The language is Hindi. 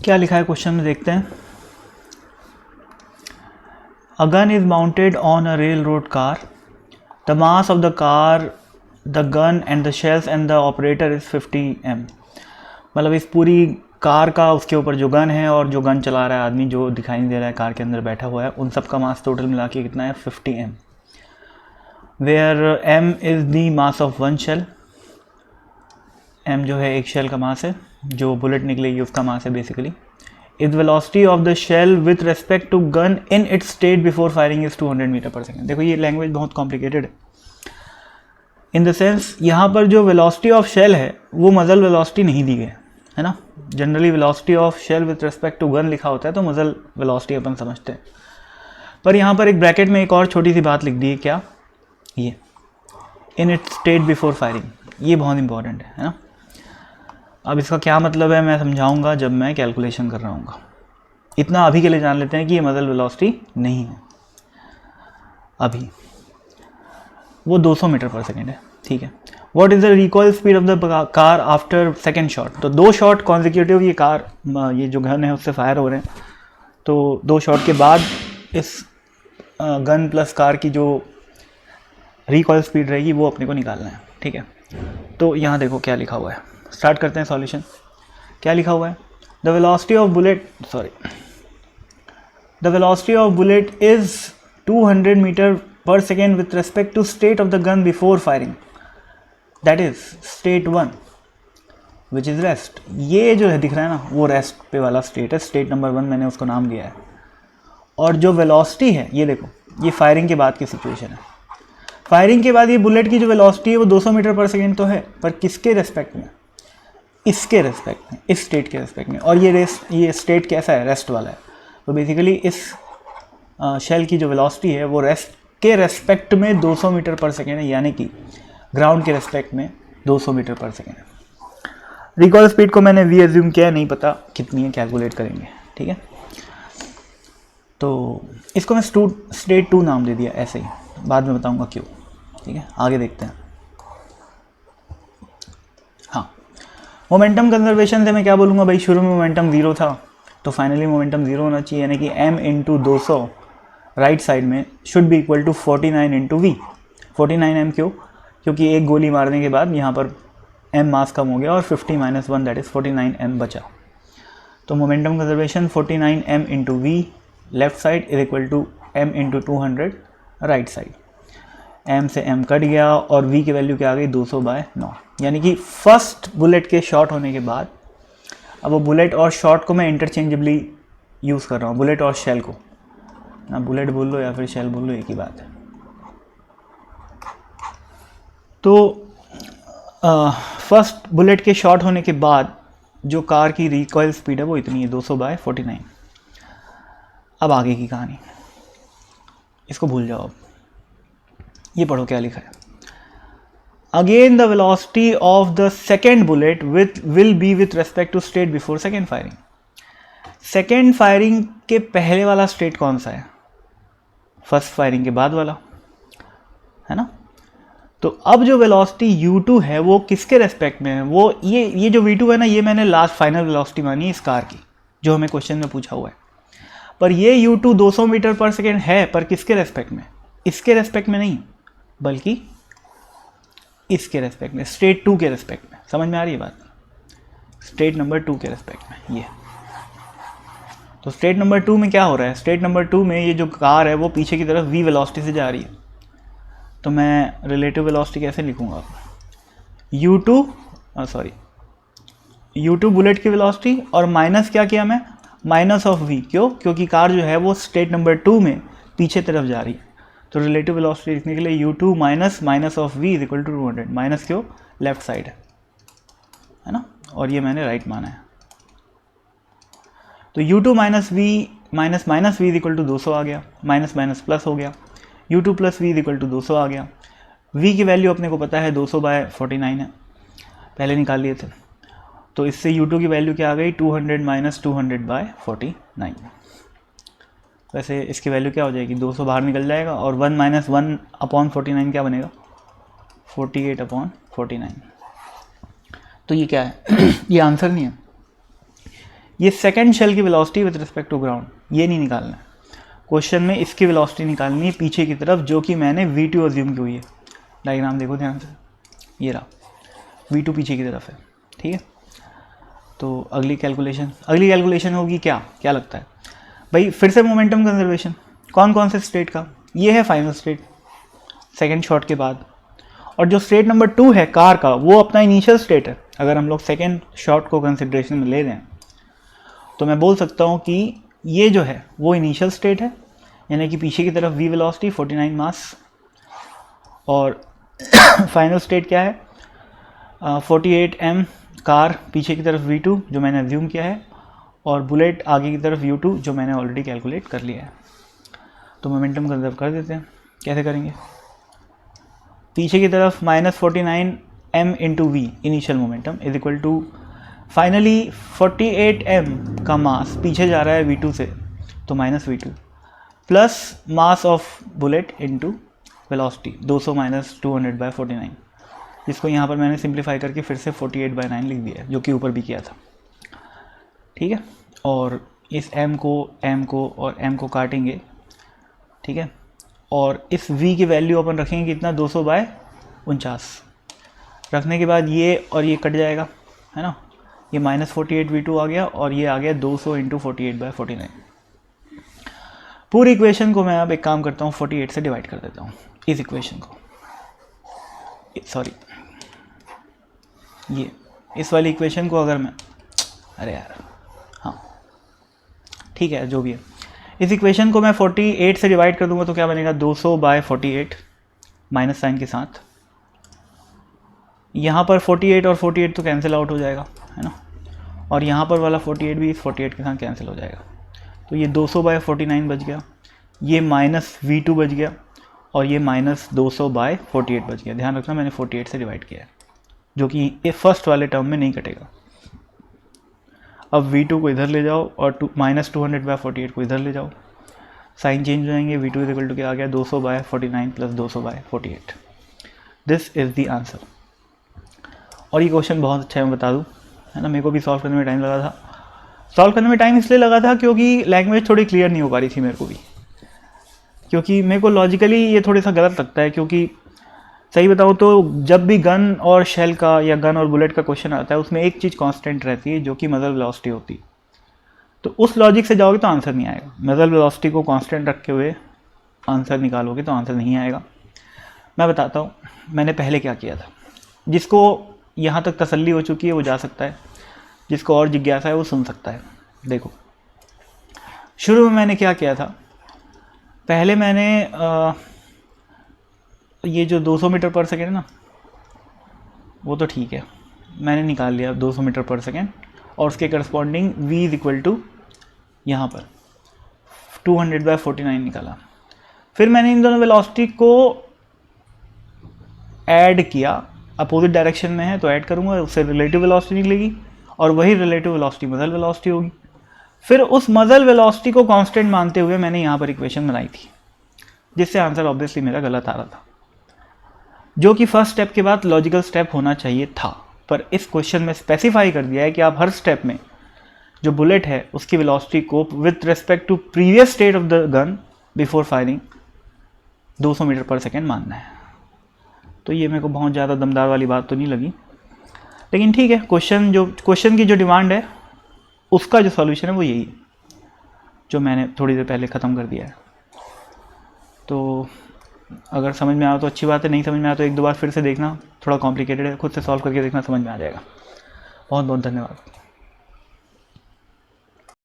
क्या लिखा है क्वेश्चन में, देखते हैं। A gun is mounted on a rail road car, the mass of the car, the gun and the shells and the operator is 50 m। मतलब इस पूरी कार का, उसके ऊपर जो गन है और जो गन चला रहा है आदमी जो दिखाई नहीं दे रहा है कार के अंदर बैठा हुआ है, उन सब का मास टोटल मिला के कितना है, 50 m। Where m is the mass of one shell, m जो है एक शेल का मास है, जो बुलेट निकलेगी उसका मास है basically. Is velocity of the shell with respect to gun in its state before firing is 200 metre per second. देखो ये लैंग्वेज बहुत कॉम्प्लिकेटेड है इन द सेंस, यहाँ पर जो वेलोसिटी ऑफ शेल है वो मजल वेलोसिटी नहीं दी गई है ना। Generally velocity of shell with respect to gun लिखा होता है तो मजल वेलोसिटी अपन समझते हैं, पर यहाँ पर एक ब्रैकेट में एक और छोटी सी बात लिख दी है, क्या, ये इन इट्स स्टेट बिफोर फायरिंग, ये बहुत इंपॉर्टेंट है ना। अब इसका क्या मतलब है मैं समझाऊंगा जब मैं कैलकुलेशन कर रहा हूँ। इतना अभी के लिए जान लेते हैं कि ये मजल वेलोसिटी नहीं है, अभी वो 200 मीटर पर सेकेंड है, ठीक है। What is the recoil speed of the car after second shot, तो 2 शॉट कॉन्जिक्यूटिव ये कार, ये जो गन है उससे फायर हो रहे हैं, तो 2 शॉट के बाद इस गन प्लस कार की जो रिकॉइल स्पीड रहेगी वो अपने को निकालना है, ठीक है। तो यहाँ देखो क्या लिखा हुआ है, स्टार्ट करते हैं सॉल्यूशन। क्या लिखा हुआ है, the velocity of bullet is 200 metre per second with respect to state of the gun before firing, that is state 1 which is rest. ये जो है दिख रहा है ना, वो रेस्ट पे वाला स्टेट है, स्टेट नंबर 1 मैंने उसको नाम दिया है। और जो वेलोसिटी है ये देखो, ये फायरिंग के बाद की सिचुएशन है। फायरिंग के बाद ये बुलेट की जो वेलोसिटी है वो 200 मीटर पर सेकेंड तो है, पर किसके रेस्पेक्ट में, इसके रेस्पेक्ट में, इस स्टेट के रेस्पेक्ट में। और ये स्टेट कैसा है, रेस्ट वाला है। तो बेसिकली इस शेल की जो वेलोसिटी है वो रेस्ट के रेस्पेक्ट में 200 मीटर पर सेकेंड है, यानी कि ग्राउंड के रेस्पेक्ट में 200 मीटर पर सेकेंड है। रिकॉइल स्पीड को मैंने वी एज्यूम किया, नहीं पता कितनी है, कैलकुलेट करेंगे, ठीक है। तो इसको मैं स्टेट 2 नाम दे दिया ऐसे ही, बाद में बताऊंगा क्यों, ठीक है। आगे देखते हैं। हाँ, मोमेंटम कंजर्वेशन से मैं क्या बोलूँगा भाई, शुरू में मोमेंटम 0 था तो फाइनली मोमेंटम 0 होना चाहिए, यानी कि m इंटू 200 राइट साइड में should be equal to 49 into V. 49 m क्यों, क्योंकि एक गोली मारने के बाद यहाँ पर m मास कम हो गया और 50 - 1 दैट इज़ 49 m बचा। तो momentum conservation 49 m into V left side is equal to m into 200 right side. m से m कट गया और v की वैल्यू क्या आ गई, 200/9। यानी कि फर्स्ट बुलेट के शॉट होने के बाद, अब वो बुलेट और शॉट को मैं इंटरचेंजेबली यूज़ कर रहा हूँ, बुलेट और शेल को ना, बुलेट बोल लो या फिर शेल बोल लो, एक ही बात है। तो फर्स्ट बुलेट के शॉट होने के बाद जो कार की रिकॉइल स्पीड है वो इतनी है, 200/49। अब आगे की कहानी, इसको भूल जाओ, अब ये पढ़ो क्या लिखा है। Again the velocity of the second bullet will be with respect to state before second firing. Second firing के पहले वाला स्टेट कौन सा है, फर्स्ट फायरिंग के बाद वाला है ना। तो अब जो वेलोसिटी u2 है वो किसके रेस्पेक्ट में है, वो ये जो v2 है ना, ये मैंने लास्ट फाइनल वेलोसिटी मानी है इस कार की, जो हमें क्वेश्चन में पूछा हुआ है। पर ये u2 200 मीटर पर सेकेंड है, पर किसके रेस्पेक्ट में, इसके रेस्पेक्ट में नहीं, बल्कि इसके रेस्पेक्ट में, स्टेट 2 के रेस्पेक्ट में। समझ में आ रही है बात, स्टेट नंबर 2 के रेस्पेक्ट में ये। तो स्टेट नंबर 2 में क्या हो रहा है, स्टेट नंबर 2 में ये जो कार है वो पीछे की तरफ v वेलोसिटी से जा रही है। तो मैं रिलेटिव वेलोसिटी कैसे लिखूँगा, u2 बुलेट की वेलोसिटी और माइनस क्या किया मैं, माइनस ऑफ v। क्यों, क्योंकि कार जो है वो स्टेट नंबर 2 में पीछे तरफ जा रही है। तो रिलेटिव वेलोसिटी लिखने के लिए u2 minus of v is equal to 200। Minus क्यों, लेफ्ट साइड है ना, और ये मैंने राइट माना है। तो u2 minus v is equal to 200 आ गया, माइनस माइनस प्लस हो गया, u2 plus v is equal to 200 आ गया। v की वैल्यू अपने को पता है 200/49 है, पहले निकाल लिए थे। तो इससे u2 की वैल्यू क्या आ गई, 200 - 200/49। वैसे इसकी वैल्यू क्या हो जाएगी, 200 बाहर निकल जाएगा और 1 - 1/49 क्या बनेगा, 48/49। तो ये क्या है ये आंसर नहीं है, ये सेकंड शेल की velocity with respect to ground, ये नहीं निकालना है क्वेश्चन में, इसकी वेलोसिटी निकालनी है पीछे की तरफ, जो कि मैंने v2 अज्यूम की हुई है। डायग्राम देखो ध्यान से, ये रहा v2 पीछे की तरफ है, ठीक है। तो अगली कैलकुलेशन होगी क्या लगता है भाई? फिर से मोमेंटम कंजर्वेशन, कौन कौन से स्टेट का? ये है फाइनल स्टेट सेकेंड शॉट के बाद, और जो स्टेट नंबर 2 है कार का, वो अपना इनिशियल स्टेट है। अगर हम लोग सेकेंड शॉट को कंसिडरेशन में ले रहे हैं तो मैं बोल सकता हूँ कि ये जो है वो इनिशियल स्टेट है, यानी कि पीछे की तरफ v वेलोसिटी 49 मास, और फाइनल स्टेट क्या है? 48 m कार पीछे की तरफ v2 जो मैंने अज्यूम किया है, और बुलेट आगे की तरफ u2 जो मैंने ऑलरेडी कैलकुलेट कर लिया है। तो मोमेंटम कंजर्व कर देते हैं। कैसे करेंगे? पीछे की तरफ -49 m into v initial momentum is equal to finally 48 m का मास पीछे जा रहा है v2 से, तो -v2 plus mass of bullet into velocity 200 - 200/49, जिसको यहाँ पर मैंने सिंप्लीफाई करके फिर से 48/9 लिख दिया है, जो कि ऊपर भी किया था, ठीक है। और इस m को और m को काटेंगे, ठीक है, और इस v की वैल्यू अपन रखेंगे कितना? 200/49 रखने के बाद ये और ये कट जाएगा, है ना, ये -48 v2 आ गया, और ये आ गया 200 × 48/49। पूरी इक्वेशन को मैं अब एक काम करता हूँ, 48 से डिवाइड कर देता हूँ इस इक्वेशन को, सॉरी ये इस वाली इक्वेशन को अगर मैं, अरे यार हाँ ठीक है जो भी है, इस इक्वेशन को मैं 48 से डिवाइड कर दूंगा तो क्या बनेगा? 200/48 माइनस साइन के साथ, यहाँ पर 48 और 48 तो कैंसिल आउट हो जाएगा, है ना, और यहाँ पर वाला 48 भी इस 48 के साथ कैंसिल हो जाएगा, तो ये 200/49 बच गया, ये -v2 बच गया, और ये -200/48 बच गया। ध्यान रखना मैंने 48 से डिवाइड किया है, जो कि ये फर्स्ट वाले टर्म में नहीं कटेगा। अब v2 को इधर ले जाओ और -200/48 को इधर ले जाओ, साइन चेंज हो जाएंगे, v2 इज इक्वल टू क्या आ गया? 200/49 + 200/48। This is the answer. और ये क्वेश्चन बहुत अच्छा है, मैं बता दूँ, है ना, मेरे को भी सॉल्व करने में टाइम लगा था। सॉल्व करने में टाइम इसलिए लगा था क्योंकि लैंग्वेज थोड़ी क्लियर नहीं हो पा रही थी मेरे को भी, क्योंकि मेरे को लॉजिकली ये थोड़ा सा गलत लगता है, क्योंकि सही बताऊँ तो जब भी गन और शेल का या गन और बुलेट का क्वेश्चन आता है, उसमें एक चीज़ कांस्टेंट रहती है, जो कि मदर वेलोसिटी होती है। तो उस लॉजिक से जाओगे तो आंसर नहीं आएगा। मदर वेलोसिटी को कांस्टेंट रखे हुए आंसर निकालोगे तो आंसर नहीं आएगा। मैं बताता हूँ मैंने पहले क्या किया था। जिसको यहाँ तक तसल्ली हो चुकी है वो जा सकता है, जिसको और जिज्ञासा है वो सुन सकता है। देखो, शुरू में मैंने क्या किया था, पहले मैंने ये जो 200 मीटर पर सेकेंड है ना, वो तो ठीक है, मैंने निकाल लिया 200 मीटर पर सेकेंड, और उसके corresponding v is equal to यहाँ पर 200/49 निकाला। फिर मैंने इन दोनों वेलोसिटी को ऐड किया, अपोजिट डायरेक्शन में है तो ऐड करूँगा, उससे रिलेटिव वेलोसिटी निकलेगी, और वही रिलेटिव वेलोसिटी मदर वेलोसिटी होगी। फिर उस मदर वेलोसिटी को कांस्टेंट मानते हुए मैंने यहाँ पर इक्वेशन बनाई थी, जिससे आंसर ऑब्वियसली मेरा गलत आ रहा था, जो कि फर्स्ट स्टेप के बाद लॉजिकल स्टेप होना चाहिए था। पर इस क्वेश्चन में स्पेसिफाई कर दिया है कि आप हर स्टेप में जो बुलेट है उसकी वेलोसिटी को with respect to previous state of the gun before firing 200 metre per second मानना है। तो ये मेरे को बहुत ज़्यादा दमदार वाली बात तो नहीं लगी, लेकिन ठीक है, क्वेश्चन की जो डिमांड है उसका जो सॉल्यूशन है वो यही है, जो मैंने थोड़ी देर पहले ख़त्म कर दिया है। तो अगर समझ में आया तो अच्छी बात है, नहीं समझ में आया तो एक दो बार फिर से देखना, थोड़ा कॉम्प्लिकेटेड है, खुद से सॉल्व करके देखना, समझ में आ जाएगा। बहुत बहुत धन्यवाद।